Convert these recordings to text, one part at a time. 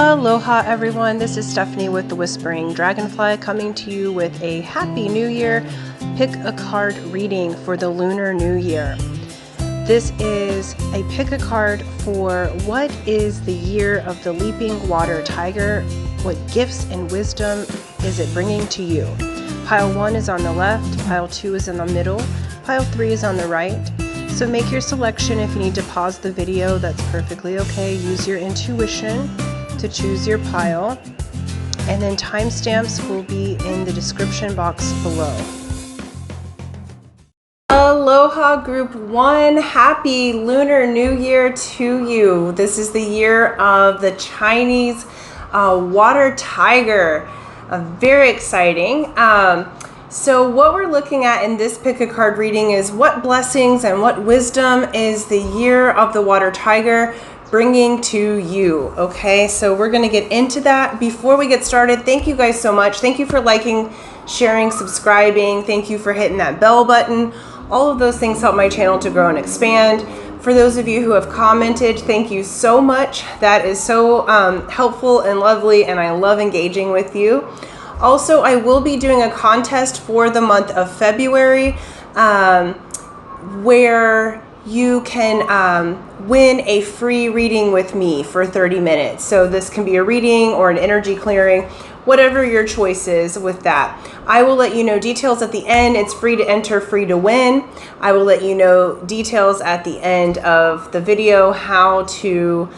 Aloha everyone, this is Stephanie with the Whispering Dragonfly coming to you with a Happy New Year pick a card reading for the Lunar New Year. This is a pick a card for what is the year of the leaping water tiger, what gifts and wisdom is it bringing to you. Pile 1 is on the left, pile 2 is in the middle, pile 3 is on the right. So make your selection. If you need to pause the video, that's perfectly okay. Use your intuition to choose your pile, and then timestamps will be in the description box below. Aloha Group 1, Happy Lunar New Year to you. This is the year of the Chinese water tiger. Very exciting. So what we're looking at in this pick a card reading is what blessings and what wisdom is the year of the water tiger bringing to you. Okay, so we're going to get into that. Before we get started, thank you guys so much. Thank you for liking, sharing, subscribing. Thank you for hitting that bell button. All of those things help my channel to grow and expand. For those of you who have commented, thank you so much. That is so helpful and lovely, and I love engaging with you. Also, I will be doing a contest for the month of February where you can win a free reading with me for 30 minutes. So this can be a reading or an energy clearing, whatever your choice is with that. I will let you know details at the end. It's free to enter, free to win. I will let you know details at the end of the video how to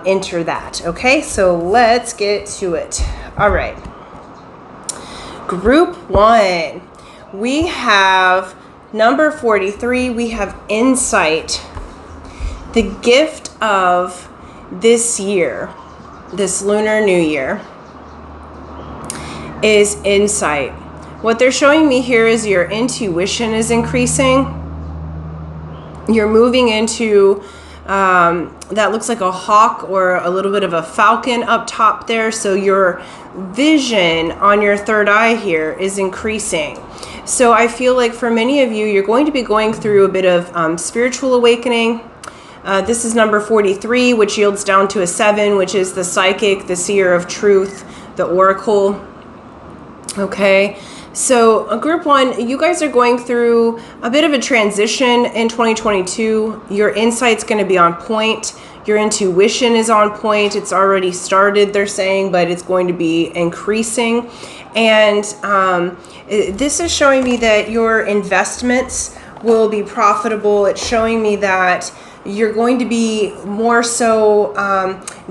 enter that. Okay, so let's get to it. All right. Group 1, we have number 43, we have insight. The gift of this year, this Lunar New Year, is insight. What they're showing me here is your intuition is increasing. You're moving into, that looks like a hawk or a little bit of a falcon up top there. So your vision on your third eye here is increasing. So I feel like for many of you, you're going to be going through a bit of spiritual awakening. This is number 43, which yields down to a 7, which is the psychic, the seer of truth, the oracle. Okay, so group 1, you guys are going through a bit of a transition in 2022. Your insight's going to be on point. Your intuition is on point. It's already started, they're saying, but it's going to be increasing. And this is showing me that your investments will be profitable. It's showing me that you're going to be more so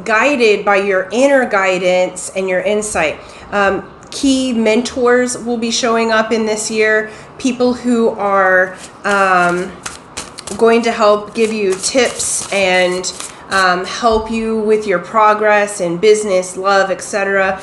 guided by your inner guidance and your insight. Key mentors will be showing up in this year. People who are going to help give you tips and help you with your progress in business, love, etc.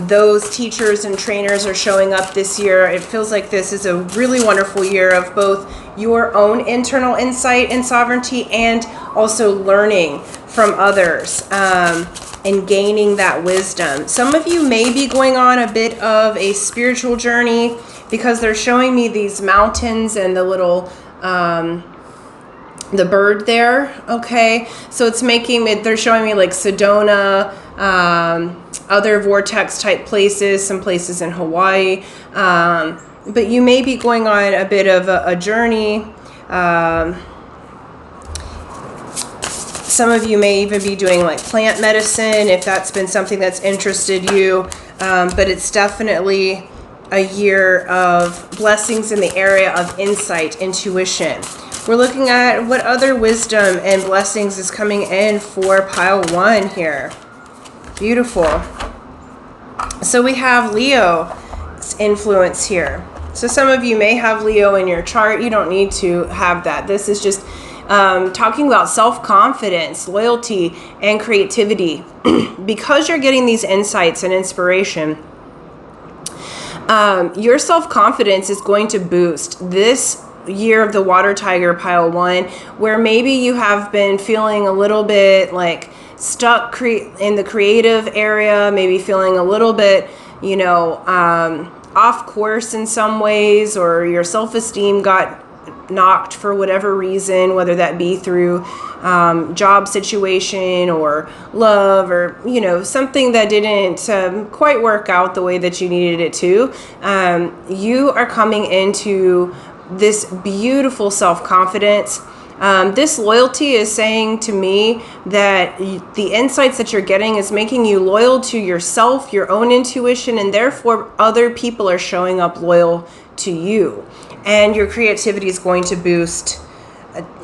Those teachers and trainers are showing up this year. It feels like this is a really wonderful year of both your own internal insight and sovereignty and also learning from others and gaining that wisdom. Some of you may be going on a bit of a spiritual journey because they're showing me these mountains and the little the bird there. Okay, so it's making it, they're showing me like Sedona, other vortex type places, some places in Hawaii, but you may be going on a bit of a journey. Some of you may even be doing like plant medicine if that's been something that's interested you, but it's definitely a year of blessings in the area of insight, intuition. We're looking at what other wisdom and blessings is coming in for pile 1 here. Beautiful. So we have Leo's influence here. So some of you may have Leo in your chart. You don't need to have that. This is just talking about self-confidence, loyalty, and creativity. Because you're getting these insights and inspiration, your self-confidence is going to boost this year of the water tiger, pile 1, where maybe you have been feeling a little bit like stuck in the creative area, maybe feeling a little bit, you know, off course in some ways, or your self-esteem got knocked for whatever reason, whether that be through job situation or love, or something that didn't quite work out the way that you needed it to, you are coming into this beautiful self-confidence. This loyalty is saying to me that the insights that you're getting is making you loyal to yourself, your own intuition, and therefore other people are showing up loyal to you. And your creativity is going to boost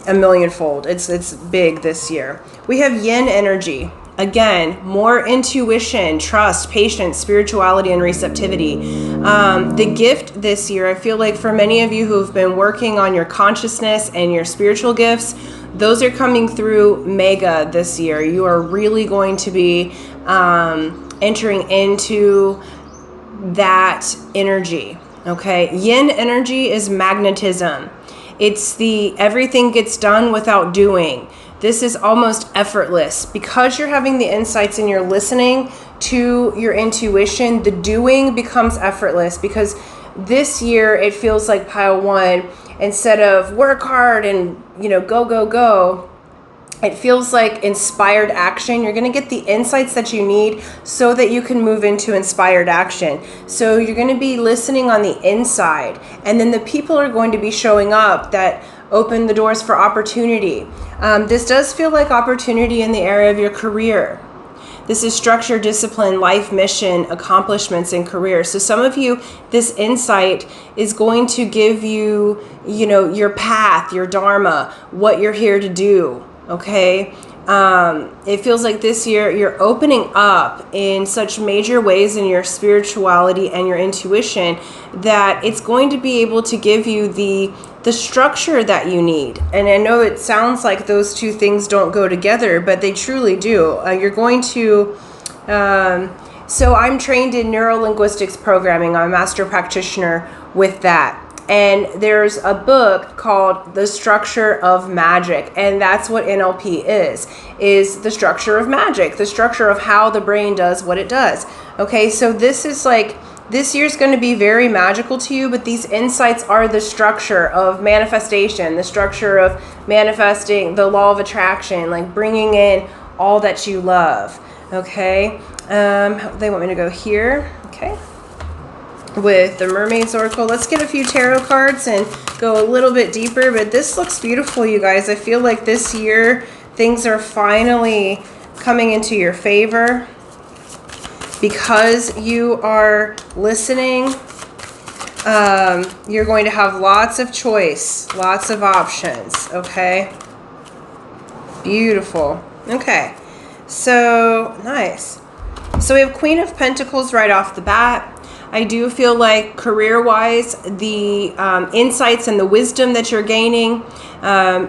a millionfold. It's big this year. We have yin energy. Again, more intuition, trust, patience, spirituality, and receptivity. The gift this year, I feel like for many of you who have been working on your consciousness and your spiritual gifts, those are coming through mega this year. You are really going to be entering into that energy. Okay, yin energy is magnetism. It's the everything gets done without doing. This is almost effortless because you're having the insights and you're listening to your intuition. The doing becomes effortless because this year it feels like pile one, instead of work hard and go, it feels like inspired action. You're going to get the insights that you need so that you can move into inspired action. So you're going to be listening on the inside, and then the people are going to be showing up that open the doors for opportunity. This does feel like opportunity in the area of your career. This is structure, discipline, life mission, accomplishments, and career. So some of you, this insight is going to give you, your path, your dharma, what you're here to do. Okay, it feels like this year you're opening up in such major ways in your spirituality and your intuition that it's going to be able to give you the structure that you need. And I know it sounds like those two things don't go together, but they truly do. You're going to... So I'm trained in neuro-linguistics programming. I'm a master practitioner with that. And there's a book called The Structure of Magic. And that's what NLP is the structure of magic, the structure of how the brain does what it does. Okay, so this is like, this year's going to be very magical to you, but these insights are the structure of manifestation, the structure of manifesting the law of attraction, like bringing in all that you love. Okay, they want me to go here. Okay. With the Mermaid's Oracle. Let's get a few tarot cards and go a little bit deeper, but this looks beautiful, you guys. I feel like this year things are finally coming into your favor because you are listening. You're going to have lots of choice, lots of options. Okay, beautiful. Okay, so nice. So we have Queen of Pentacles right off the bat. I do feel like career-wise, the insights and the wisdom that you're gaining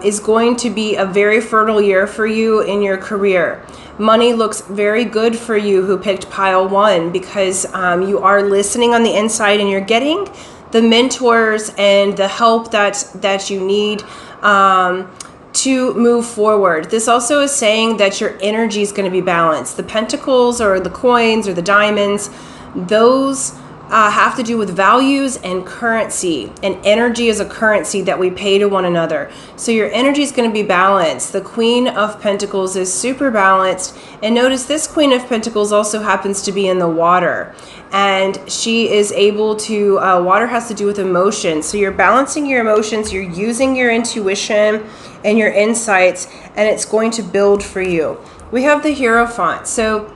is going to be a very fertile year for you in your career. Money looks very good for you who picked pile one because you are listening on the inside and you're getting the mentors and the help that you need to move forward. This also is saying that your energy is going to be balanced. The pentacles or the coins or the diamonds, those have to do with values and currency, and energy is a currency that we pay to one another. So your energy is going to be balanced. The Queen of Pentacles is super balanced, and notice this Queen of Pentacles also happens to be in the water, and she is able to, water has to do with emotions. So you're balancing your emotions, you're using your intuition and your insights, and it's going to build for you. We have the Hierophant. So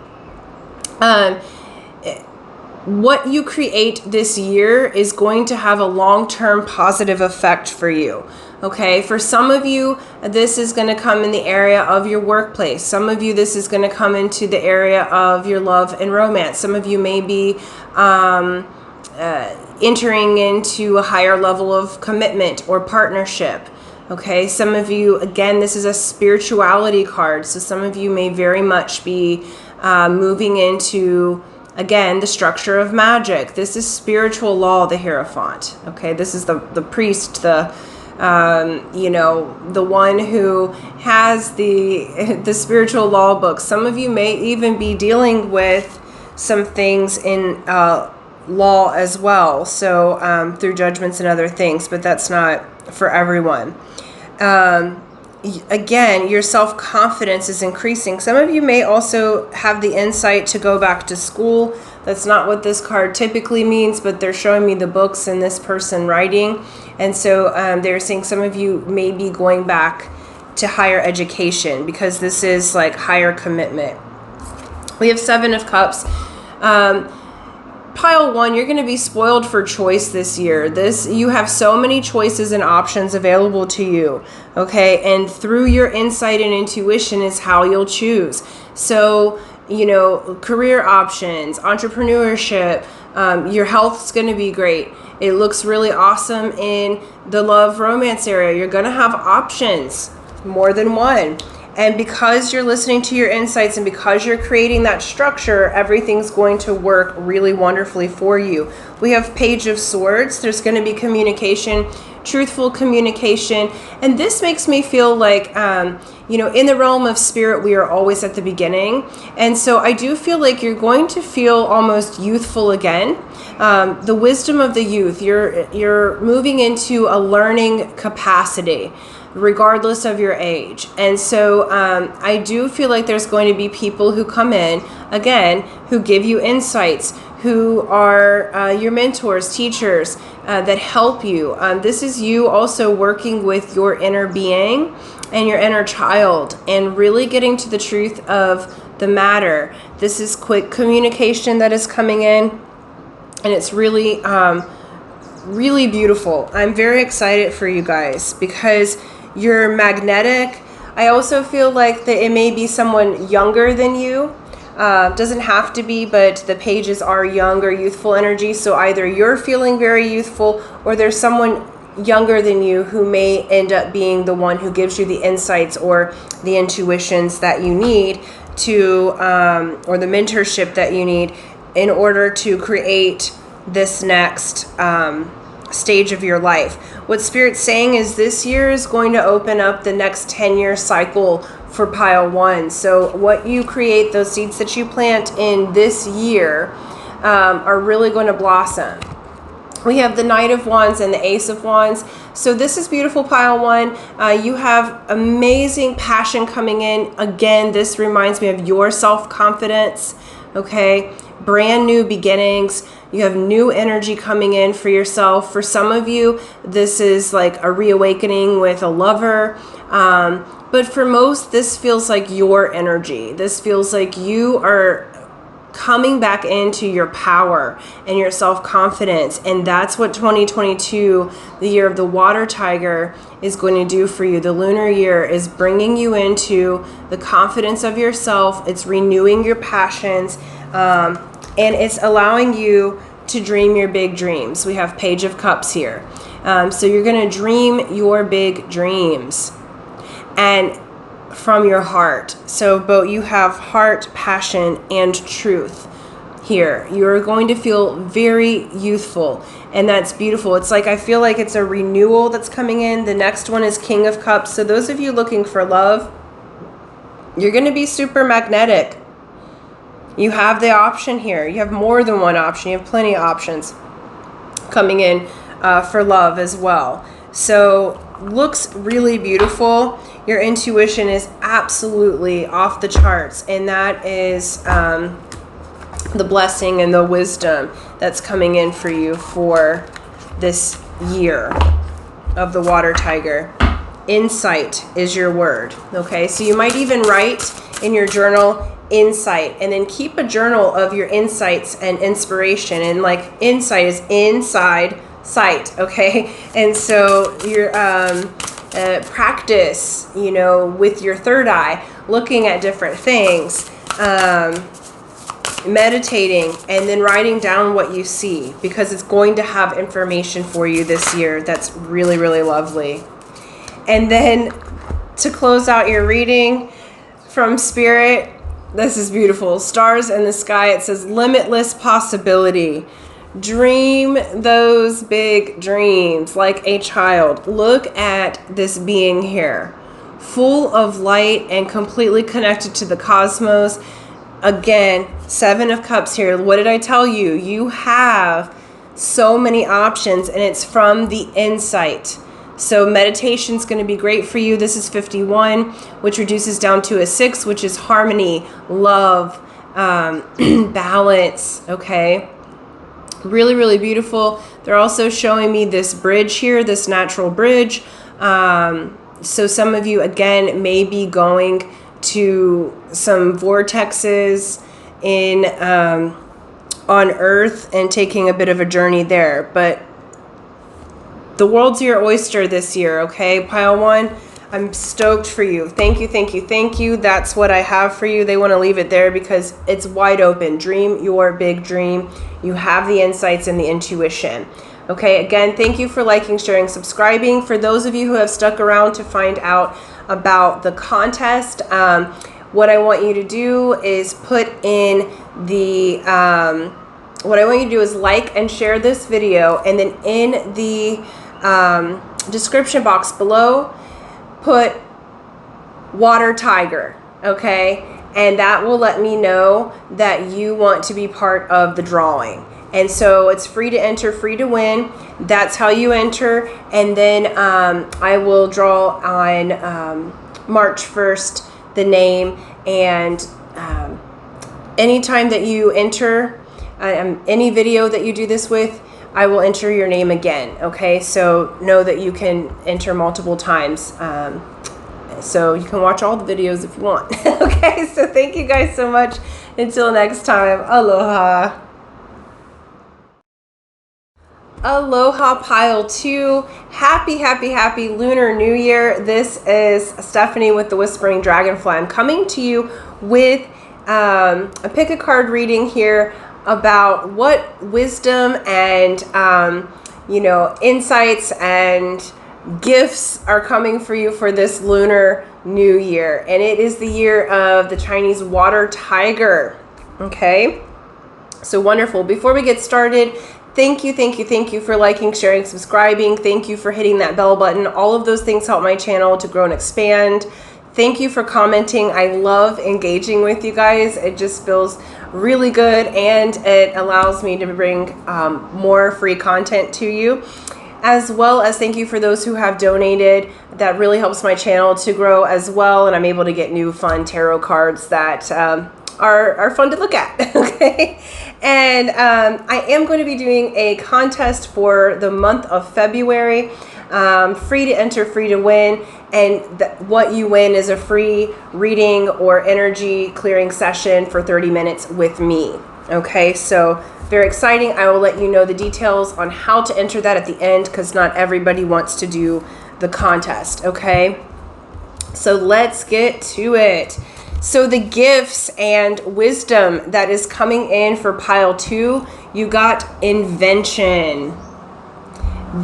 what you create this year is going to have a long-term positive effect for you. Okay, for some of you, this is going to come in the area of your workplace. Some of you, this is going to come into the area of your love and romance. Some of you may be entering into a higher level of commitment or partnership. Okay, some of you, again, this is a spirituality card. So some of you may very much be moving into, again, the structure of magic. This is spiritual law, the Hierophant. Okay, this is the priest, the one who has the spiritual law book. Some of you may even be dealing with some things in law as well. So through judgments and other things, but that's not for everyone. Again, your self-confidence is increasing. Some of you may also have the insight to go back to school. That's not what this card typically means, but they're showing me the books and this person writing. And so they're saying some of you may be going back to higher education because this is like higher commitment. We have 7 of Cups. Pile 1, you're going to be spoiled for choice this year. You have so many choices and options available to you, okay? And through your insight and intuition is how you'll choose. So, you know, career options, entrepreneurship, your health's going to be great. It looks really awesome in the love romance area. You're going to have options, more than one. And because you're listening to your insights and because you're creating that structure, everything's going to work really wonderfully for you. We have Page of Swords. There's going to be communication, truthful communication. And this makes me feel like, you know, in the realm of spirit, we are always at the beginning. And so I do feel like you're going to feel almost youthful again. The wisdom of the youth, you're moving into a learning capacity, regardless of your age. And so I do feel like there's going to be people who come in, again, who give you insights, who are your mentors, teachers that help you. This is you also working with your inner being and your inner child and really getting to the truth of the matter. This is quick communication that is coming in, and it's really, really beautiful. I'm very excited for you guys because you're magnetic. I also feel like that it may be someone younger than you. Doesn't have to be, but the pages are young or youthful energy. So either you're feeling very youthful or there's someone younger than you who may end up being the one who gives you the insights or the intuitions that you need to, or the mentorship that you need in order to create this next stage of your life. What Spirit's saying is this year is going to open up the next 10-year cycle for Pile 1. So what you create, those seeds that you plant in this year are really going to blossom. We have the Knight of Wands and the Ace of Wands. So this is beautiful, Pile 1. You have amazing passion coming in. Again, this reminds me of your self-confidence, okay? Brand new beginnings. You have new energy coming in for yourself. For some of you, this is like a reawakening with a lover. But for most, this feels like your energy. This feels like you are coming back into your power and your self-confidence. And that's what 2022, the year of the water tiger, is going to do for you. The lunar year is bringing you into the confidence of yourself. It's renewing your passions. And it's allowing you to dream your big dreams. We have Page of Cups here. So you're going to dream your big dreams and from your heart. So both you have heart, passion, and truth here. You're going to feel very youthful, and that's beautiful. It's like I feel like it's a renewal that's coming in. The next one is King of Cups. So those of you looking for love, you're going to be super magnetic. You have the option here. You have more than one option. You have plenty of options coming in for love as well. So looks really beautiful. Your intuition is absolutely off the charts, and that is the blessing and the wisdom that's coming in for you for this year of the water tiger. Insight is your word, okay? So you might even write in your journal insight, and then keep a journal of your insights and inspiration. And like insight is inside sight, okay? And so your practice, you know, with your third eye, looking at different things, meditating, and then writing down what you see, because it's going to have information for you this year that's really, really lovely. And then to close out your reading from Spirit, this is beautiful. Stars in the sky. It says limitless possibility. Dream those big dreams like a child. Look at this being here, full of light and completely connected to the cosmos. Again, 7 of Cups here. What did I tell you? You have so many options, and it's from the insight. So meditation is going to be great for you. This is 51, which reduces down to a 6, which is harmony, love, balance. Okay. Really, really beautiful. They're also showing me this bridge here, this natural bridge. So some of you, again, may be going to some vortexes in on Earth and taking a bit of a journey there. But the world's your oyster this year, okay? Pile 1, I'm stoked for you. Thank you, thank you, thank you. That's what I have for you. They want to leave it there because it's wide open. Dream your big dream. You have the insights and the intuition. Okay, again, thank you for liking, sharing, subscribing. For those of you who have stuck around to find out about the contest, what I want you to do is put in the, what I want you to do is like and share this video, and then in the description box below, put water tiger, okay? And that will let me know that you want to be part of the drawing. And so it's free to enter, free to win. That's how you enter. And then I will draw on March 1st the name. And anytime that you enter, any video that you do this with, I will enter your name again. Okay, so know that you can enter multiple times. So you can watch all the videos if you want. Okay, so thank you guys so much. Until next time, aloha. Aloha pile 2. Happy, happy, happy Lunar New Year. This is Stephanie with the Whispering Dragonfly. I'm coming to you with a pick a card reading here about what wisdom and insights and gifts are coming for you for this Lunar New Year. And it is the year of the Chinese water tiger. Okay, so wonderful. Before we get started, thank you for liking, sharing, subscribing. Thank you for hitting that bell button. All of those things help my channel to grow and expand. Thank you for commenting. I love engaging with you guys. It just feels really good, and it allows me to bring more free content to you. As well as thank you for those who have donated. That really helps my channel to grow as well, and I'm able to get new fun tarot cards that are fun to look at. Okay, and I am going to be doing a contest for the month of February. Free to enter, free to win, and what you win is a free reading or energy clearing session for 30 minutes with me. Okay, so very exciting. I will let you know the details on how to enter that at the end, because not everybody wants to do the contest. Okay, so let's get to it. So the gifts and wisdom that is coming in for pile 2, you got invention.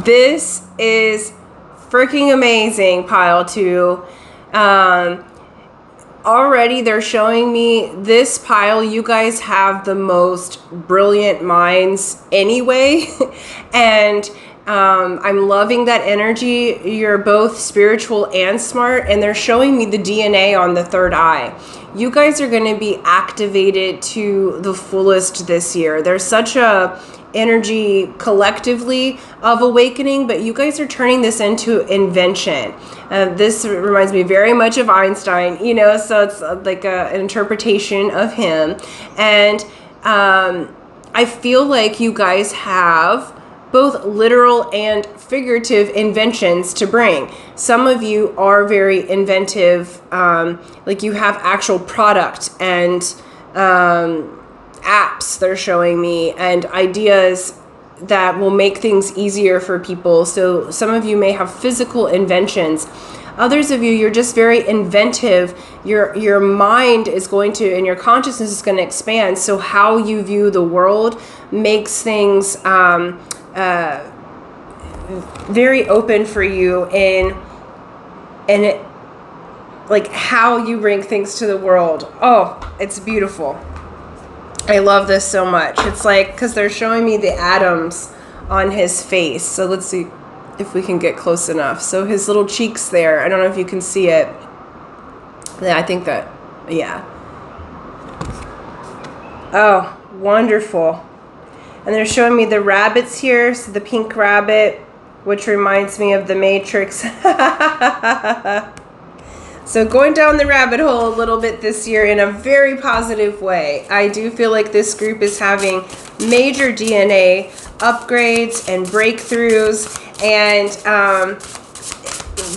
This is freaking amazing, pile 2. Already they're showing me this pile. You guys have the most brilliant minds anyway. And I'm loving that energy. You're both spiritual and smart, and they're showing me the DNA on the third eye. You guys are going to be activated to the fullest this year. There's such a energy collectively of awakening, but you guys are turning this into invention. This reminds me very much of Einstein, so it's like an interpretation of him. And I feel like you guys have both literal and figurative inventions to bring. Some of you are very inventive, like you have actual product and apps they're showing me, and ideas that will make things easier for people. So some of you may have physical inventions. Others of you, you're just very inventive. Your mind is going to, and your consciousness is going to expand. So how you view the world makes things very open for you in it, like how you bring things to the world. Oh, it's beautiful. I love this so much. It's like, because they're showing me the atoms on his face. So let's see if we can get close enough. So his little cheeks there, I don't know if you can see it. Yeah, I think that, yeah. Oh, wonderful. And they're showing me the rabbits here. So the pink rabbit which reminds me of the Matrix. So going down the rabbit hole a little bit this year in a very positive way. I do feel like this group is having major DNA upgrades and breakthroughs, and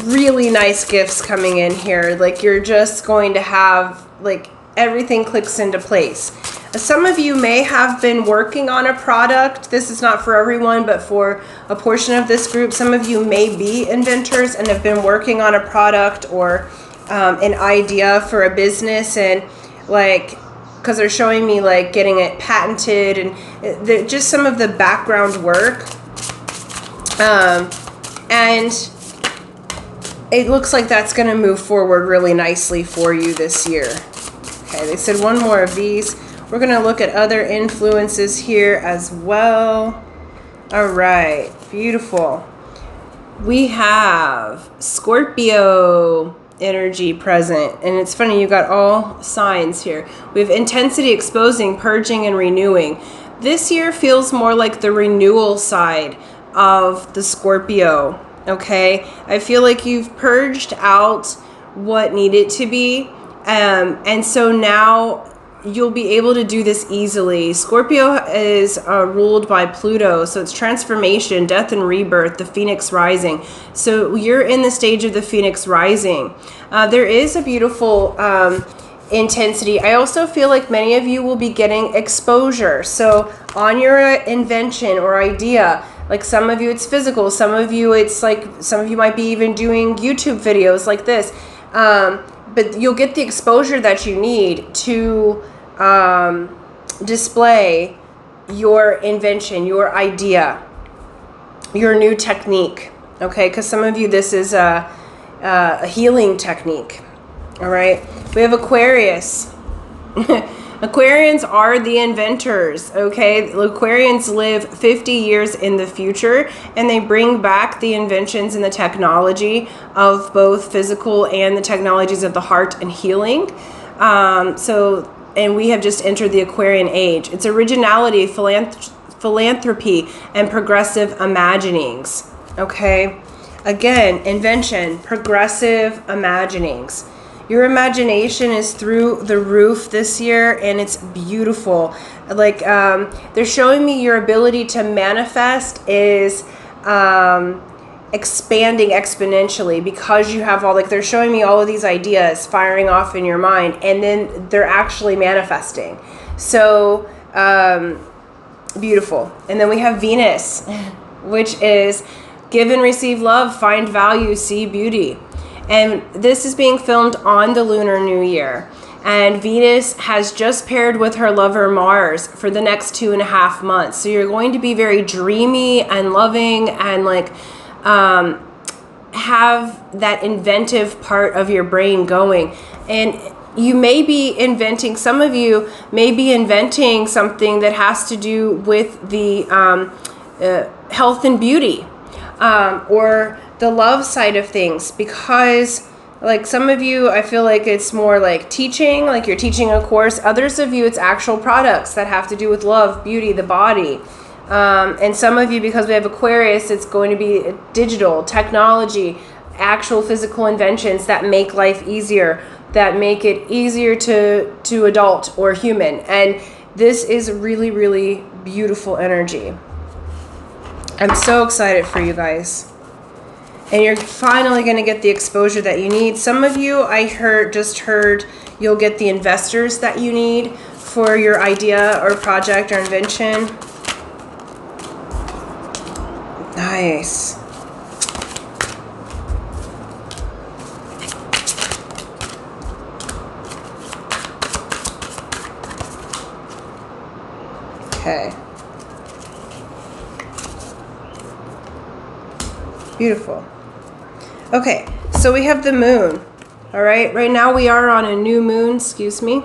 really nice gifts coming in here. Like, you're just going to have, like, everything clicks into place. Some of you may have been working on a product. This is not for everyone, but for a portion of this group. Some of you may be inventors and have been working on a product or an idea for a business, and like, because they're showing me like getting it patented and just some of the background work. And it looks like that's going to move forward really nicely for you this year. Okay, they said one more of these. We're going to look at other influences here as well. All right, beautiful. We have Scorpio energy present, and it's funny, you got all signs here. We have intensity, exposing, purging, and renewing. This year feels more like the renewal side of the Scorpio. Okay, I feel like you've purged out what needed to be, and so now you'll be able to do this easily. Scorpio is ruled by Pluto, so it's transformation, death and rebirth, the phoenix rising. So you're in the stage of the phoenix rising. There is a beautiful intensity. I also feel like many of you will be getting exposure. So on your invention or idea, like some of you it's physical, some of you it's like, some of you might be even doing YouTube videos like this. But you'll get the exposure that you need to display your invention, your idea, your new technique. Okay, because some of you this is a healing technique. All right, we have Aquarius. Aquarians are the inventors, okay? Aquarians live 50 years in the future, and they bring back the inventions and the technology of both physical and the technologies of the heart and healing. And we have just entered the Aquarian age. It's originality, philanthropy, and progressive imaginings, okay? Again, invention, progressive imaginings. Your imagination is through the roof this year, and it's beautiful. Like, they're showing me your ability to manifest is expanding exponentially because you have all, like, they're showing me all of these ideas firing off in your mind, and then they're actually manifesting. So, beautiful. And then we have Venus, which is give and receive love, find value, see beauty. And this is being filmed on the Lunar New Year. And Venus has just paired with her lover Mars for the next 2.5 months. So you're going to be very dreamy and loving and like have that inventive part of your brain going. And you may be inventing, some of you may be inventing something that has to do with the health and beauty or the love side of things, because like some of you, I feel like it's more like teaching, like you're teaching a course. Others of you, it's actual products that have to do with love, beauty, the body. And some of you, because we have Aquarius, it's going to be digital, technology, actual physical inventions that make life easier, that make it easier to adult or human. And this is really, really beautiful energy. I'm so excited for you guys. And you're finally going to get the exposure that you need. Some of you, I just heard you'll get the investors that you need for your idea or project or invention. Nice. Okay. Beautiful. Okay, so we have the moon. All right, right now we are on a new moon, excuse me.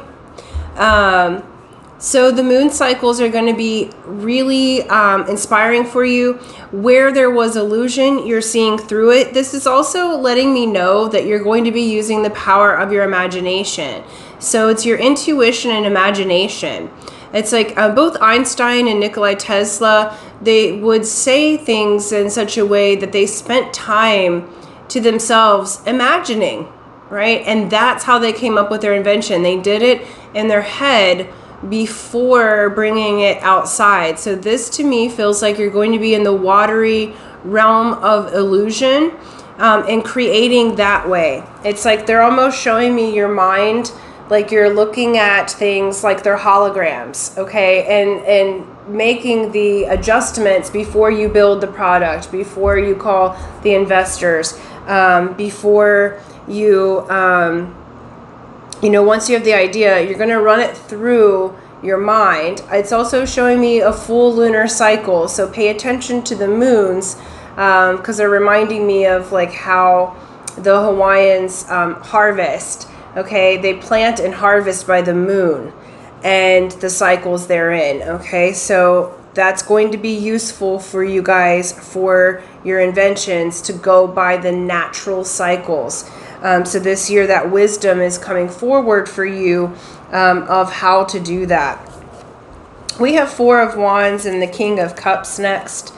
So the moon cycles are going to be really inspiring for you. Where there was illusion, you're seeing through it. This is also letting me know that you're going to be using the power of your imagination. So it's your intuition and imagination. It's like both Einstein and Nikola Tesla, they would say things in such a way that they spent time to themselves imagining, right? And that's how they came up with their invention. They did it in their head before bringing it outside. So this to me feels like you're going to be in the watery realm of illusion, and creating that way. It's like they're almost showing me your mind, like you're looking at things like they're holograms, okay? And making the adjustments before you build the product, before you call the investors, before you, once you have the idea, you're going to run it through your mind. It's also showing me a full lunar cycle, so pay attention to the moons, because they're reminding me of like how the Hawaiians harvest. Okay, they plant and harvest by the moon and the cycles therein. Okay, so that's going to be useful for you guys for your inventions to go by the natural cycles. So this year that wisdom is coming forward for you of how to do that. We have Four of Wands and the King of Cups next.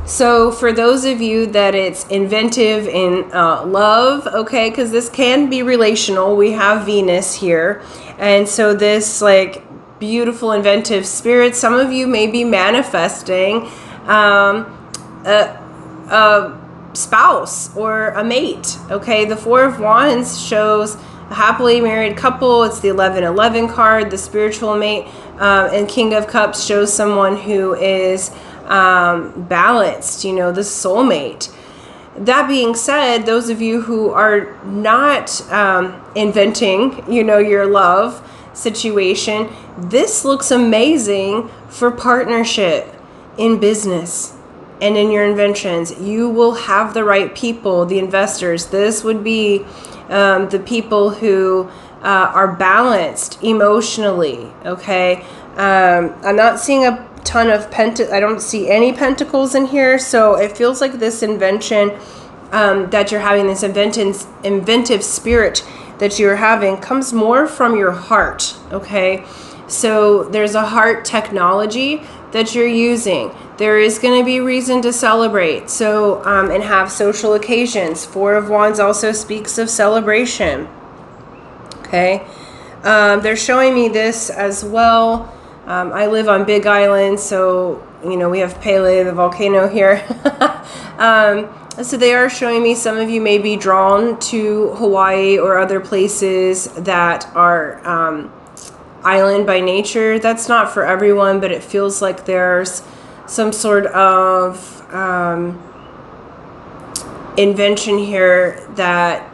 So for those of you that it's inventive in love, okay, because this can be relational. We have Venus here. And so this like beautiful inventive spirit, some of you may be manifesting a spouse or a mate, okay? The Four of Wands shows a happily married couple. It's the 1111 card, the spiritual mate. And King of Cups shows someone who is balanced, the soulmate. That being said, those of you who are not inventing, your love situation, this looks amazing for partnership in business and in your inventions. You will have the right people, the investors. This would be the people who are balanced emotionally, okay? I'm not seeing a ton of I don't see any pentacles in here, so it feels like this invention that you're having, this inventive spirit that you're having, comes more from your heart, okay? So there's a heart technology that you're using. There is going to be reason to celebrate, so and have social occasions. Four of Wands also speaks of celebration, okay? They're showing me this as well. I live on Big Island, so, we have Pele, the volcano here. So they are showing me some of you may be drawn to Hawaii or other places that are island by nature. That's not for everyone, but it feels like there's some sort of invention here that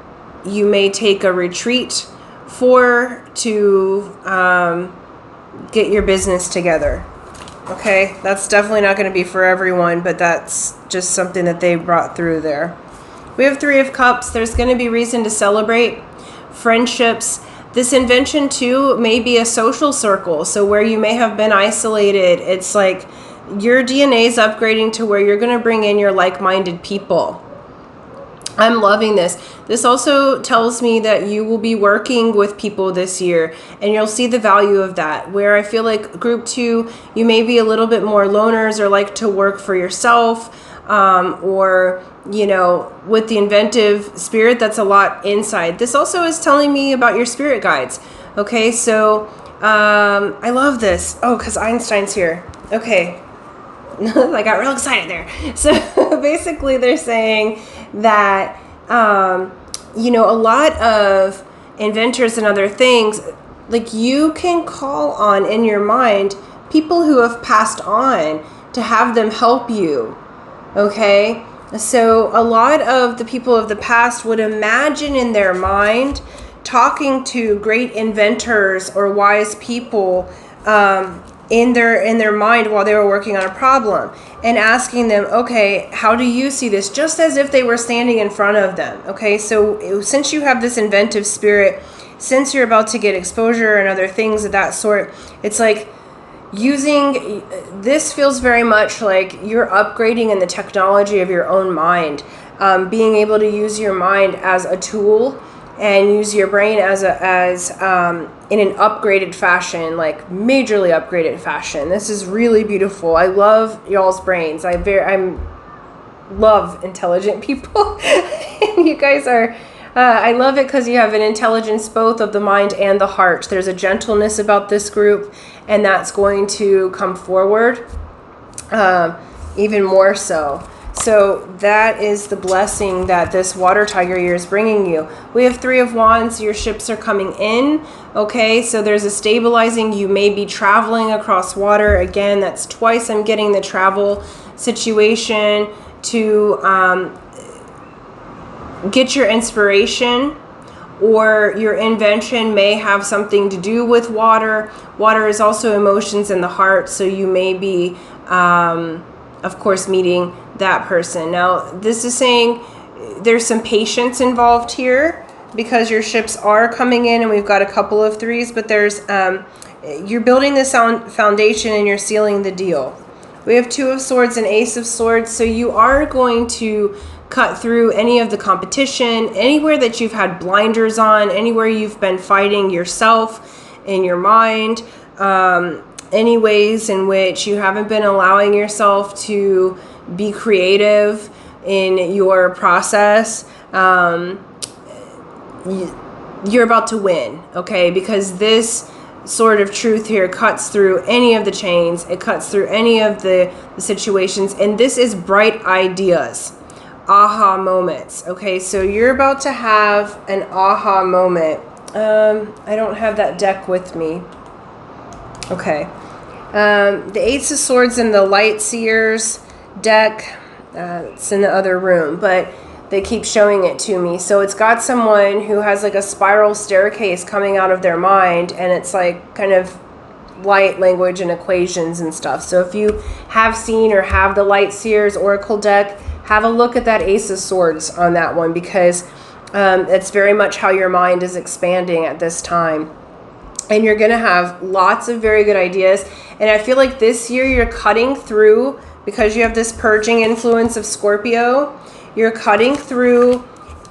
you may take a retreat to get your business together. Okay, that's definitely not going to be for everyone, but that's just something that they brought through there. We have Three of Cups. There's going to be reason to celebrate friendships. This invention too may be a social circle, so where you may have been isolated, it's like your DNA is upgrading to where you're going to bring in your like-minded people. I'm loving this. This also tells me that you will be working with people this year, and you'll see the value of that. Where I feel like group 2, you may be a little bit more loners or like to work for yourself, or, with the inventive spirit, that's a lot inside. This also is telling me about your spirit guides. Okay, so I love this. Oh, because Einstein's here. Okay. I got real excited there. So basically they're saying that, a lot of inventors and other things, like you can call on in your mind people who have passed on to have them help you. Okay. So a lot of the people of the past would imagine in their mind talking to great inventors or wise people, in their mind while they were working on a problem, and asking them, okay, how do you see this? Just as if they were standing in front of them. Okay, so since you have this inventive spirit, since you're about to get exposure and other things of that sort, it's like this feels very much like you're upgrading in the technology of your own mind, being able to use your mind as a tool and use your brain as in an upgraded fashion, like majorly upgraded fashion. This is really beautiful. I love y'all's brains. I'm love intelligent people. You guys are, I love it because you have an intelligence both of the mind and the heart. There's a gentleness about this group, and that's going to come forward even more so. So that is the blessing that this water tiger year is bringing you. We have 3 of Wands. Your ships are coming in. Okay, so there's a stabilizing. You may be traveling across water. Again, that's twice I'm getting the travel situation to get your inspiration, or your invention may have something to do with water. Water is also emotions in the heart, so you may be, of course, meeting that person. Now, this is saying there's some patience involved here because your ships are coming in, and we've got a couple of 3s, but there's you're building this foundation and you're sealing the deal. We have 2 of Swords and Ace of Swords, so you are going to cut through any of the competition, anywhere that you've had blinders on, anywhere you've been fighting yourself in your mind, any ways in which you haven't been allowing yourself to be creative in your process. You're about to win, okay? Because this sort of truth here cuts through any of the chains. It cuts through any of the situations. And this is bright ideas, aha moments. Okay, so you're about to have an aha moment. I don't have that deck with me. Okay. The Ace of Swords and the Light Seers deck. It's in the other room, but they keep showing it to me. So it's got someone who has like a spiral staircase coming out of their mind, and it's like kind of light language and equations and stuff. So if you have seen or have the Light Seers Oracle deck, have a look at that Ace of Swords on that one, because it's very much how your mind is expanding at this time. And you're going to have lots of very good ideas. And I feel like this year you're cutting through, because you have this purging influence of Scorpio. You're cutting through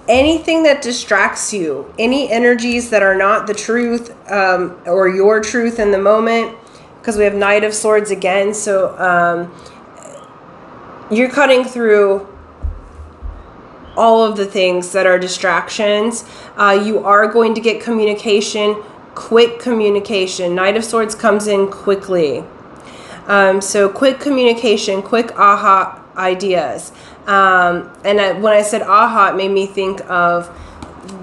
anything that distracts you, any energies that are not the truth or your truth in the moment, because we have Knight of Swords again. So you're cutting through all of the things that are distractions. You are going to get communication, quick communication. Knight of Swords comes in quickly. So quick communication, quick aha ideas. And when I said aha, it made me think of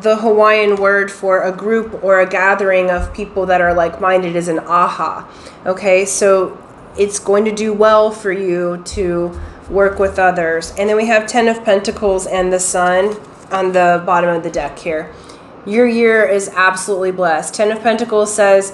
the Hawaiian word for a group or a gathering of people that are like-minded is an aha. Okay, so it's going to do well for you to work with others. And then we have 10 of Pentacles and the Sun on the bottom of the deck here. Your year is absolutely blessed. 10 of Pentacles says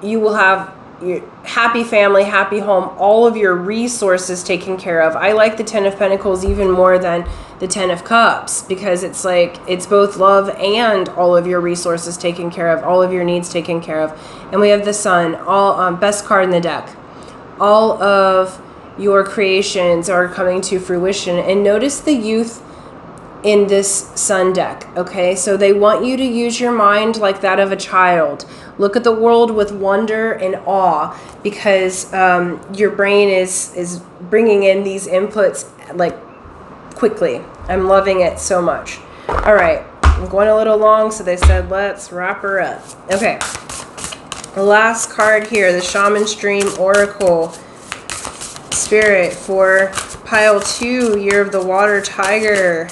you will have your happy family, happy home, all of your resources taken care of. I like the 10 of Pentacles even more than the 10 of Cups, because it's like it's both love and all of your resources taken care of, all of your needs taken care of. And we have the Sun, all best card in the deck. All of your creations are coming to fruition. And notice the youth in this Sun deck, okay? So they want you to use your mind like that of a child. Look at the world with wonder and awe, because your brain is bringing in these inputs like quickly. I'm loving it so much. All right, I'm going a little long, so they said let's wrap her up. Okay, the last card here, the Shaman Stream Oracle Spirit for pile 2, Year of the Water Tiger.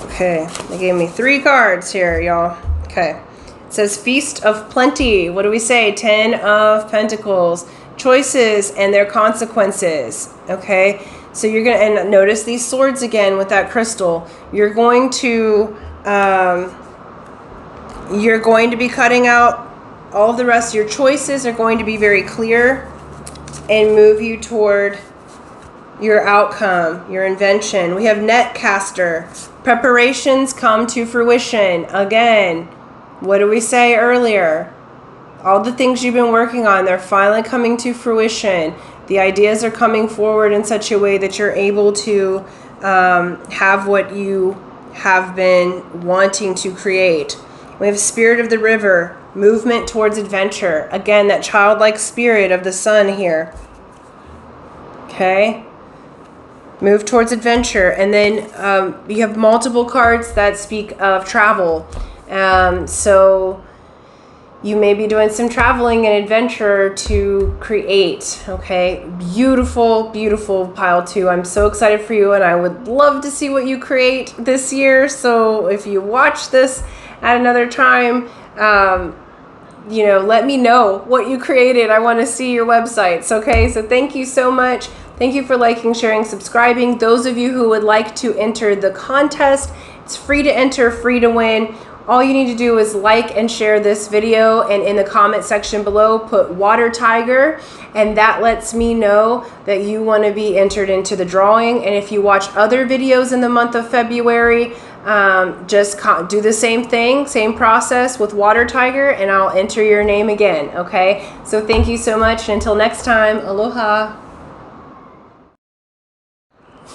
Okay, they gave me 3 cards here, y'all. Okay. It says Feast of Plenty. What do we say? 10 of Pentacles. Choices and their consequences. Okay? So you're going to, and notice these swords again with that crystal. You're going to be cutting out all of the rest. Your choices are going to be very clear and move you toward your outcome, your invention. We have Netcaster. Preparations come to fruition. Again, what did we say earlier? All the things you've been working on, they're finally coming to fruition. The ideas are coming forward in such a way that you're able to have what you have been wanting to create. We have spirit of the river, movement towards adventure. Again, that childlike spirit of the sun here. Okay. Move towards adventure. And then you have multiple cards that speak of travel. So you may be doing some traveling and adventure to create. Okay. Beautiful, beautiful pile 2. I'm so excited for you, and I would love to see what you create this year. So if you watch this at another time, you know, let me know what you created. I want to see your websites. Okay. So thank you so much. Thank you for liking, sharing, subscribing. Those of you who would like to enter the contest, it's free to enter, free to win. All you need to do is like and share this video, and in the comment section below, put water tiger, and that lets me know that you want to be entered into the drawing. And if you watch other videos in the month of February, just do the same thing, same process with water tiger, and I'll enter your name again. Okay. So thank you so much. And until next time, aloha.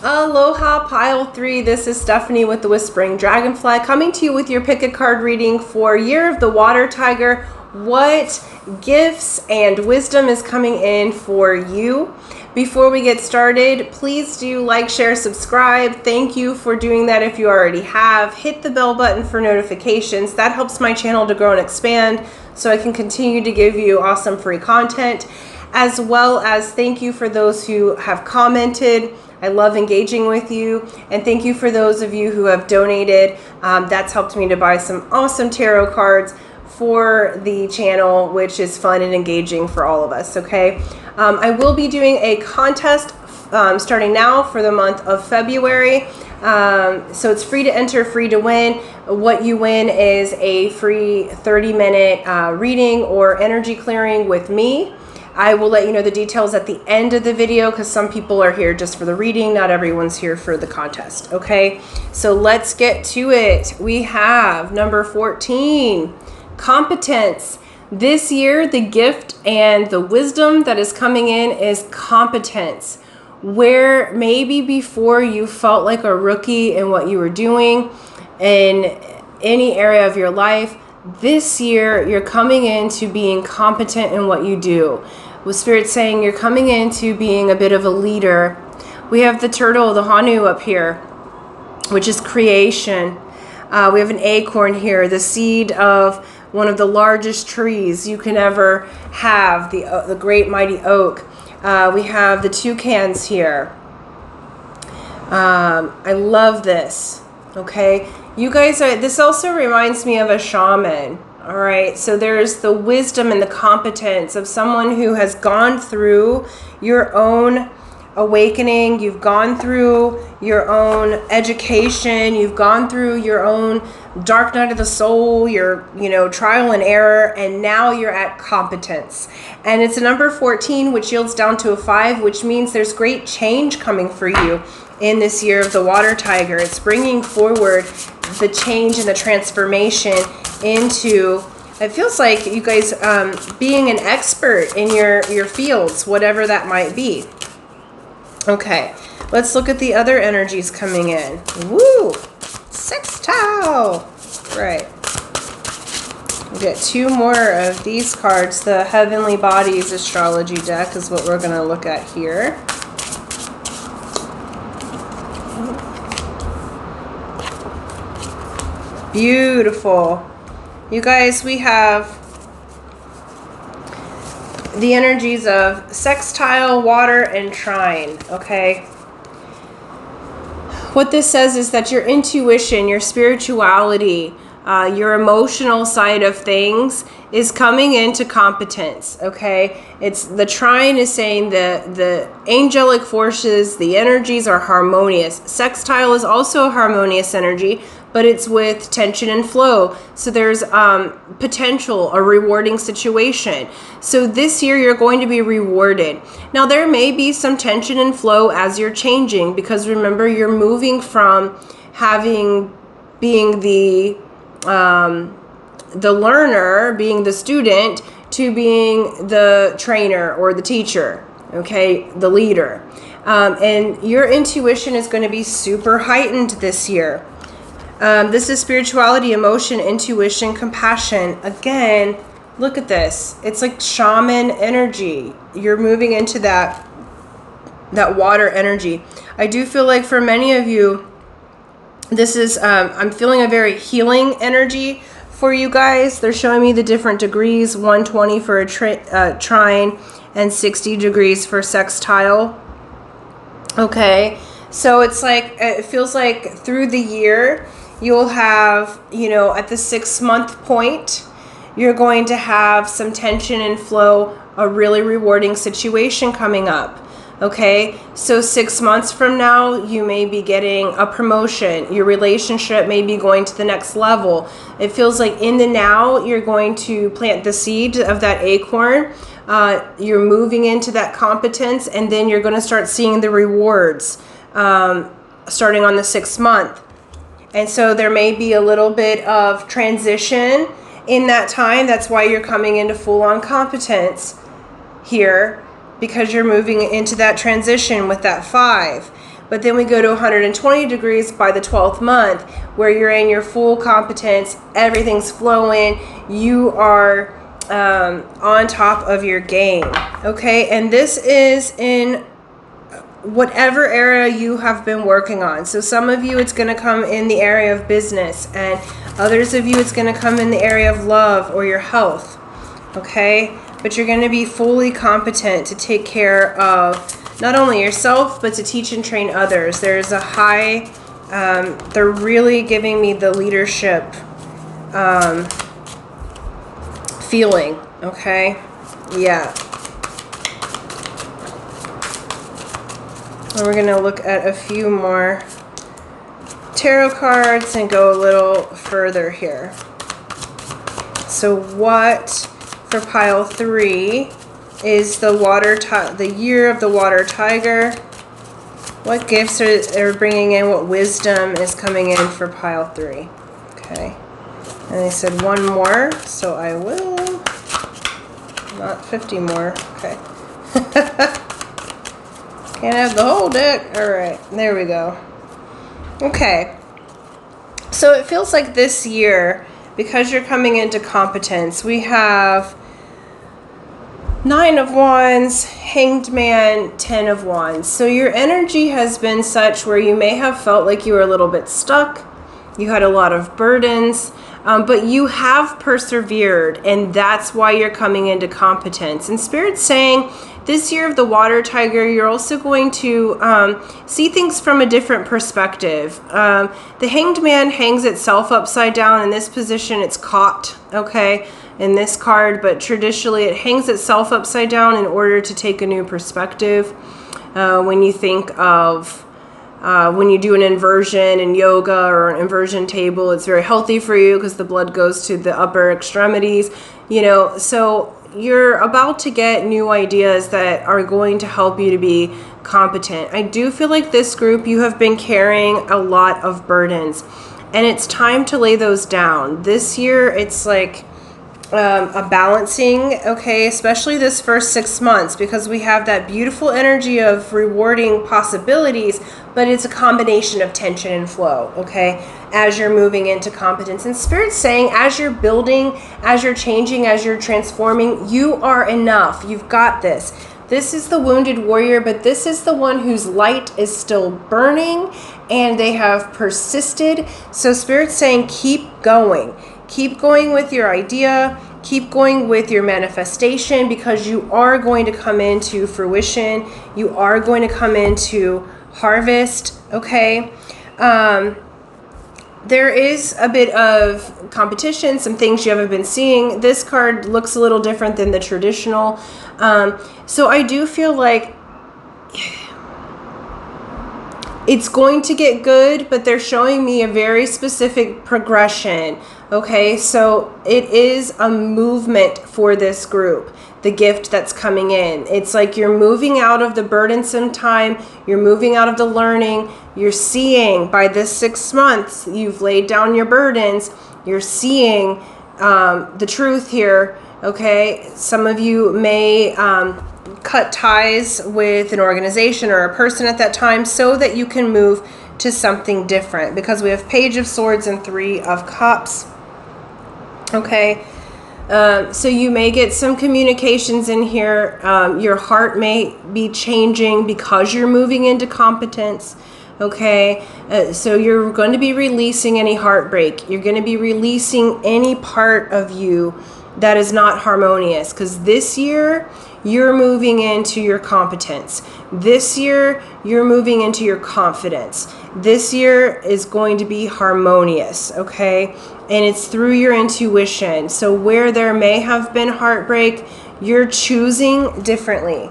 Aloha pile 3. This is Stephanie with the Whispering Dragonfly, coming to you with your pick a card reading for Year of the Water Tiger. What gifts and wisdom is coming in for you? Before we get started, please do like, share, subscribe. Thank you for doing that if you already have. Hit the bell button for notifications. That helps my channel to grow and expand so I can continue to give you awesome free content, as well as thank you for those who have commented. I love engaging with you, and thank you for those of you who have donated. That's helped me to buy some awesome tarot cards for the channel, which is fun and engaging for all of us. Okay, I will be doing a contest starting now for the month of February. So it's free to enter, free to win. What you win is a free 30-minute reading or energy clearing with me. I will let you know the details at the end of the video, because some people are here just for the reading. Not everyone's here for the contest. Okay, so let's get to it. We have number 14, competence. This year, the gift and the wisdom that is coming in is competence. Where maybe before you felt like a rookie in what you were doing in any area of your life, this year you're coming into being competent in what you do. With Spirit saying you're coming into being a bit of a leader. We have the turtle, the Hanu up here, which is creation. We have an acorn here, the seed of one of the largest trees you can ever have, the great mighty oak. We have the toucans here. I love this. Okay, you guys are. This also reminds me of a shaman. All right, so there's the wisdom and the competence of someone who has gone through your own awakening. You've gone through your own education. You've gone through your own dark night of the soul, your, trial and error, and now you're at competence. And it's a number 14, which yields down to a 5, which means there's great change coming for you in this year of the water tiger. It's bringing forward the change and the transformation into, it feels like you guys being an expert in your fields, whatever that might be. Okay, let's look at the other energies coming in. Woo! Sextile! Right. We'll get 2 more of these cards. The Heavenly Bodies Astrology deck is what we're going to look at here. Beautiful. You guys, we have the energies of sextile, water, and trine, okay? What this says is that your intuition, your spirituality, your emotional side of things is coming into competence, okay? It's the trine is saying the angelic forces, the energies are harmonious. Sextile is also a harmonious energy, but it's with tension and flow. So there's potential, a rewarding situation. So this year you're going to be rewarded. Now there may be some tension and flow as you're changing, because remember, you're moving from being the learner, being the student, to being the trainer or the teacher, okay, the leader. And your intuition is going to be super heightened this year. This is spirituality, emotion, intuition, compassion. Again, look at this. It's like shaman energy. You're moving into that water energy. I do feel like for many of you, this is, I'm feeling a very healing energy for you guys. They're showing me the different degrees, 120 for a trine and 60 degrees for sextile. Okay, so it's like, it feels like through the year, you'll have, you know, at the 6-month point, you're going to have some tension and flow, a really rewarding situation coming up. Okay, so 6 months from now, you may be getting a promotion. Your relationship may be going to the next level. It feels like in the now, you're going to plant the seed of that acorn. You're moving into that competence, and then you're going to start seeing the rewards starting on the 6th month. And so there may be a little bit of transition in that time. That's why you're coming into full-on competence here, because you're moving into that transition with that 5. But then we go to 120 degrees by the 12th month, where you're in your full competence, everything's flowing, you are on top of your game. Okay, and this is in whatever area you have been working on. So some of you, it's going to come in the area of business, and others of you, it's going to come in the area of love or your health. Okay, but you're going to be fully competent to take care of not only yourself, but to teach and train others. There's a high, they're really giving me the leadership feeling. Okay, yeah. And we're going to look at a few more tarot cards and go a little further here. So what for pile 3 is the year of the water tiger? What gifts are bringing in? What wisdom is coming in for pile 3? Okay. And they said one more, so I will. Not 50 more. Okay. Can't have the whole deck. All right, there we go. Okay. So it feels like this year, because you're coming into competence, we have 9 of Wands, Hanged Man, 10 of Wands. So your energy has been such where you may have felt like you were a little bit stuck. You had a lot of burdens, but you have persevered, and that's why you're coming into competence. And Spirit's saying, this year of the water tiger, you're also going to see things from a different perspective. The Hanged Man hangs itself upside down. In this position, it's caught, okay, in this card, but traditionally it hangs itself upside down in order to take a new perspective. When you think of when you do an inversion in yoga or an inversion table, it's very healthy for you because the blood goes to the upper extremities, you know, so you're about to get new ideas that are going to help you to be competent. I do feel like this group, you have been carrying a lot of burdens, and it's time to lay those down. This year, it's like a balancing, okay, especially this first 6 months, because we have that beautiful energy of rewarding possibilities, but it's a combination of tension and flow, okay, as you're moving into competence. And Spirit's saying, as you're building, as you're changing, as you're transforming, you are enough. You've got this. This is the wounded warrior, but this is the one whose light is still burning, and they have persisted. So Spirit's saying, keep going. Keep going with your idea. Keep going with your manifestation, because you are going to come into fruition. You are going to come into harvest, okay? There is a bit of competition, some things you haven't been seeing. This card looks a little different than the traditional. So I do feel like it's going to get good, but they're showing me a very specific progression. Okay, so it is a movement for this group, the gift that's coming in. It's like you're moving out of the burdensome time, you're moving out of the learning, you're seeing by this 6 months, you've laid down your burdens, you're seeing the truth here, okay? Some of you may cut ties with an organization or a person at that time so that you can move to something different, because we have Page of Swords and Three of Cups. Okay. So you may get some communications in here. Your heart may be changing because you're moving into competence. Okay. So you're going to be releasing any heartbreak. You're going to be releasing any part of you that is not harmonious, because this year you're moving into your competence. This year you're moving into your confidence. This year is going to be harmonious, okay? And it's through your intuition. So where there may have been heartbreak, you're choosing differently.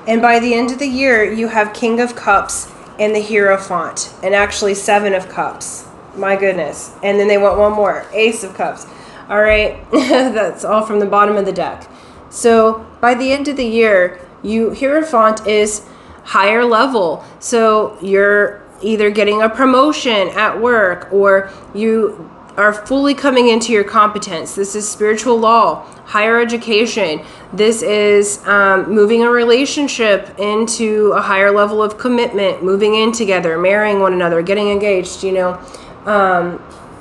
And by the end of the year, you have King of Cups and the Hierophant, and actually 7 of Cups. My goodness. And then they want one more, Ace of Cups. All right, that's all from the bottom of the deck. So by the end of the year, Hierophant is higher level. So you're either getting a promotion at work, or you are fully coming into your competence. This is spiritual law, higher education. This is moving a relationship into a higher level of commitment, moving in together, marrying one another, getting engaged,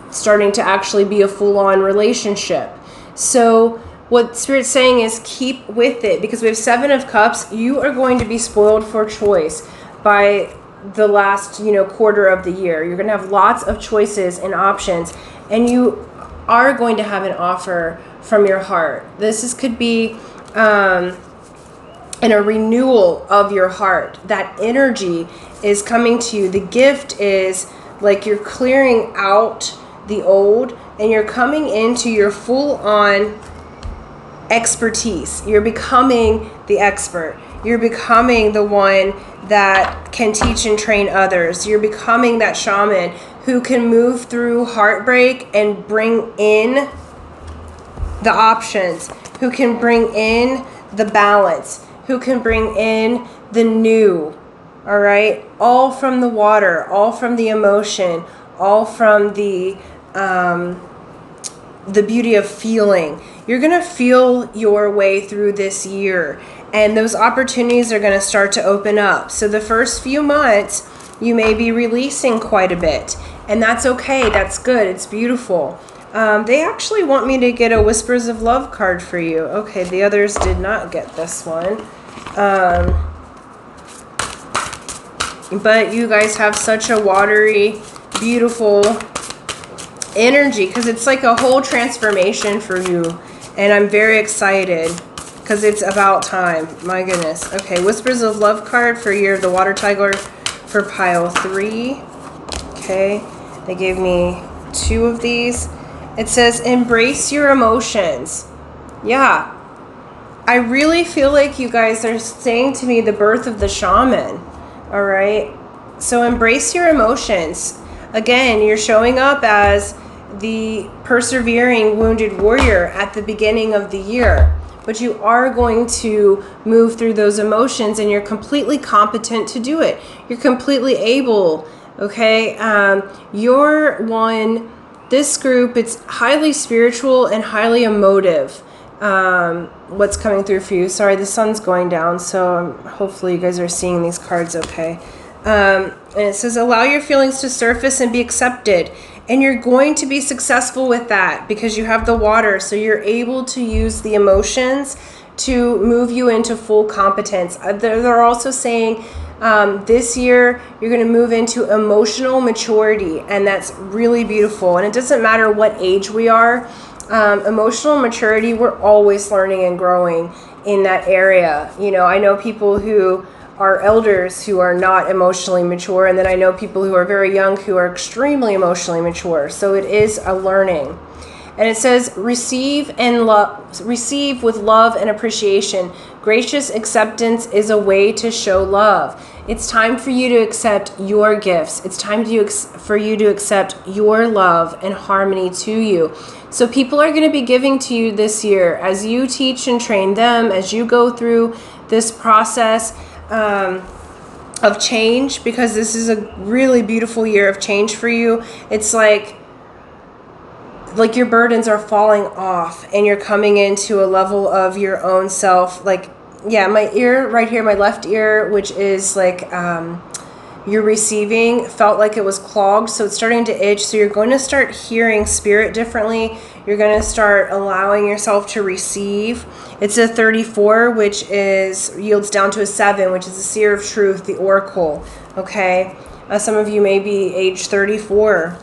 starting to actually be a full-on relationship. So what Spirit's saying is keep with it, because we have 7 of Cups. You are going to be spoiled for choice by the last, quarter of the year. You're going to have lots of choices and options, and you are going to have an offer from your heart. Could be in a renewal of your heart. That energy is coming to you. The gift is like you're clearing out the old, and you're coming into your full-on expertise. You're becoming the expert. You're becoming the one that can teach and train others. You're becoming that shaman who can move through heartbreak and bring in the options, who can bring in the balance, who can bring in the new. All right? All from the water, all from the emotion, all from the beauty of feeling. You're going to feel your way through this year, and those opportunities are going to start to open up. So the first few months, you may be releasing quite a bit, and that's okay. That's good. It's beautiful. They actually want me to get a Whispers of Love card for you. Okay, the others did not get this one. But you guys have such a watery, beautiful energy, because it's like a whole transformation for you, and I'm very excited because it's about time. My goodness. Okay, Whispers of Love card for Year of the Water Tiger for pile 3. Okay, they gave me 2 of these. It says embrace your emotions. Yeah, I really feel like you guys are saying to me the birth of the shaman. All right, so embrace your emotions. Again, you're showing up as the persevering wounded warrior at the beginning of the year, but you are going to move through those emotions, and you're completely competent to do it. You're completely able. Okay, this group, it's highly spiritual and highly emotive. What's coming through for you. Sorry, the sun's going down, so hopefully you guys are seeing these cards okay. And it says allow your feelings to surface and be accepted. And you're going to be successful with that because you have the water. So you're able to use the emotions to move you into full competence. They're also saying this year you're going to move into emotional maturity. And that's really beautiful. And it doesn't matter what age we are. Emotional maturity, we're always learning and growing in that area. I know people who are elders who are not emotionally mature, and then I know people who are very young who are extremely emotionally mature. So it is a learning. And it says receive with love and appreciation. Gracious acceptance is a way to show love. It's time for you to accept your gifts. It's time for you to accept your love and harmony to you. So people are going to be giving to you this year as you teach and train them, as you go through this process of change, because this is a really beautiful year of change for you. It's like your burdens are falling off and you're coming into a level of your own self. My ear right here, my left ear, which is you're receiving felt like it was clogged, so it's starting to itch. So you're going to start hearing spirit differently. You're going to start allowing yourself to receive. It's a 34, which yields down to a 7, which is the seer of truth, the oracle. Okay, some of you may be age 34,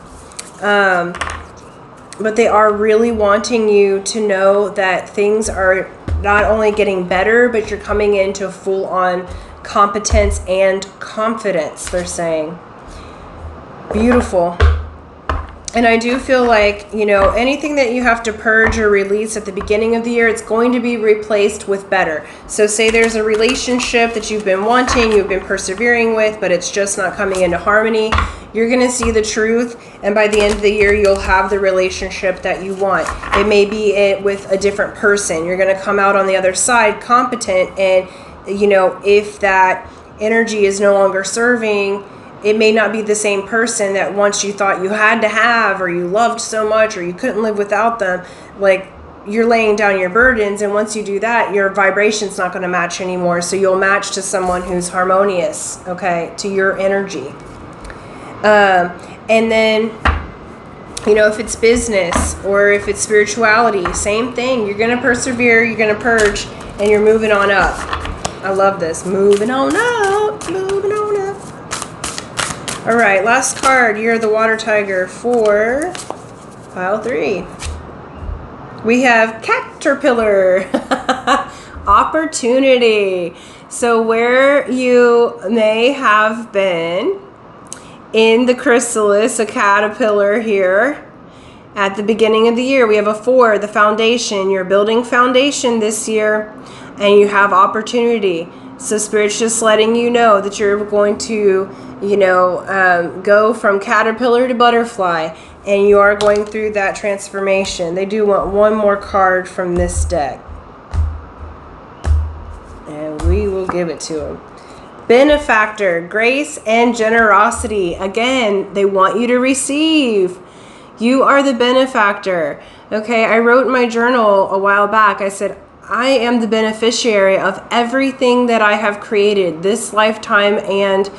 but they are really wanting you to know that things are not only getting better, but you're coming into full-on competence and confidence, they're saying. Beautiful. And I do feel like, you know, anything that you have to purge or release at the beginning of the year, it's going to be replaced with better. So say there's a relationship that you've been wanting, you've been persevering with, but it's just not coming into harmony. You're going to see the truth, and by the end of the year, you'll have the relationship that you want. It may be with a different person. You're going to come out on the other side competent, and you know, if that energy is no longer serving, it may not be the same person that once you thought you had to have, or you loved so much, or you couldn't live without them. Like, you're laying down your burdens, and once you do that, your vibration's not going to match anymore. So you'll match to someone who's harmonious, okay, to your energy. And then, you know, if it's business or if it's spirituality, same thing. You're going to persevere, you're going to purge, and you're moving on up. I love this. Moving on up, moving on up. All right, last card. You're the water tiger for pile 3. We have caterpillar. Opportunity. So where you may have been in the chrysalis, a caterpillar here, at the beginning of the year, we have a 4, the foundation. You're building foundation this year, and you have opportunity. So Spirit's just letting you know that you're going to, you know, go from caterpillar to butterfly, and you are going through that transformation. They do want one more card from this deck, and we will give it to them. Benefactor, grace and generosity. Again, they want you to receive. You are the benefactor. Okay, I wrote in my journal a while back, I said, I am the beneficiary of everything that I have created this lifetime and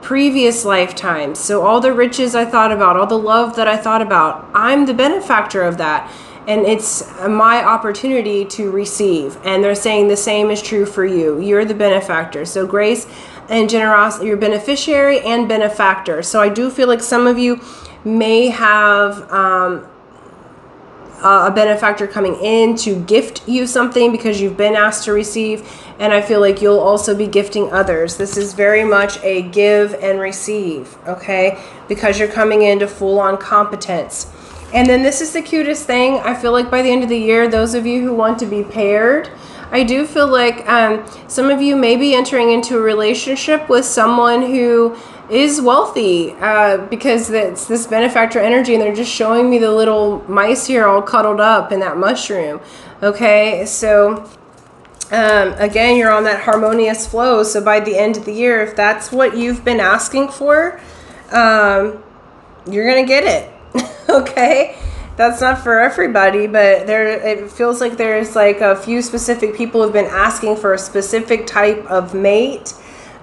previous lifetimes. So all the riches I thought about, all the love that I thought about, I'm the benefactor of that. And it's my opportunity to receive. And they're saying the same is true for you. You're the benefactor. So grace and generosity, you're beneficiary and benefactor. So I do feel like some of you may have a benefactor coming in to gift you something because you've been asked to receive. And I feel like you'll also be gifting others. This is very much a give and receive, okay? Because you're coming into full-on competence. And then this is the cutest thing. I feel like by the end of the year, those of you who want to be paired, I do feel like some of you may be entering into a relationship with someone who is wealthy because it's this benefactor energy, and they're just showing me the little mice here all cuddled up in that mushroom. Okay, so again, you're on that harmonious flow. So by the end of the year, if that's what you've been asking for, you're gonna get it. Okay, that's not for everybody, but it feels like there's like a few specific people who've been asking for a specific type of mate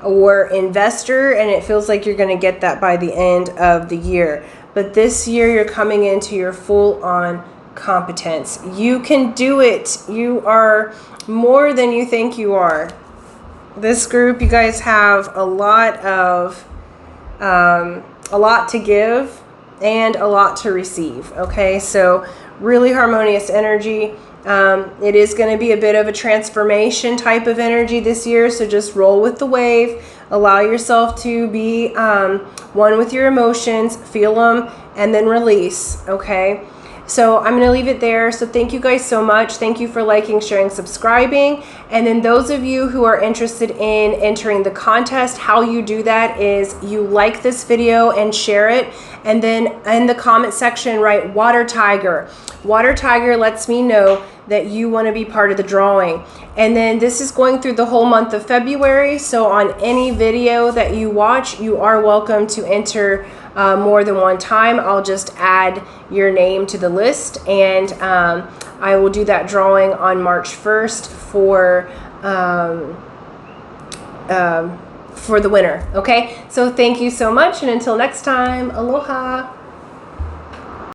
or investor, and it feels like you're going to get that by the end of the year. But this year, you're coming into your full-on competence. You can do it. You are more than you think you are. This group, you guys have a lot to give and a lot to receive. Okay, so really harmonious energy. It is going to be a bit of a transformation type of energy this year, so just roll with the wave. Allow yourself to be one with your emotions, feel them, and then release. Okay, so I'm going to leave it there. So thank you guys so much. Thank you for liking, sharing, subscribing. And then those of you who are interested in entering the contest, how you do that is you like this video and share it. And then in the comment section, write Water Tiger. Water Tiger lets me know that you want to be part of the drawing. And then this is going through the whole month of February. So on any video that you watch, you are welcome to enter more than one time. I'll just add your name to the list, and I will do that drawing on March 1st for for the winner. Okay, so thank you so much, and until next time, aloha.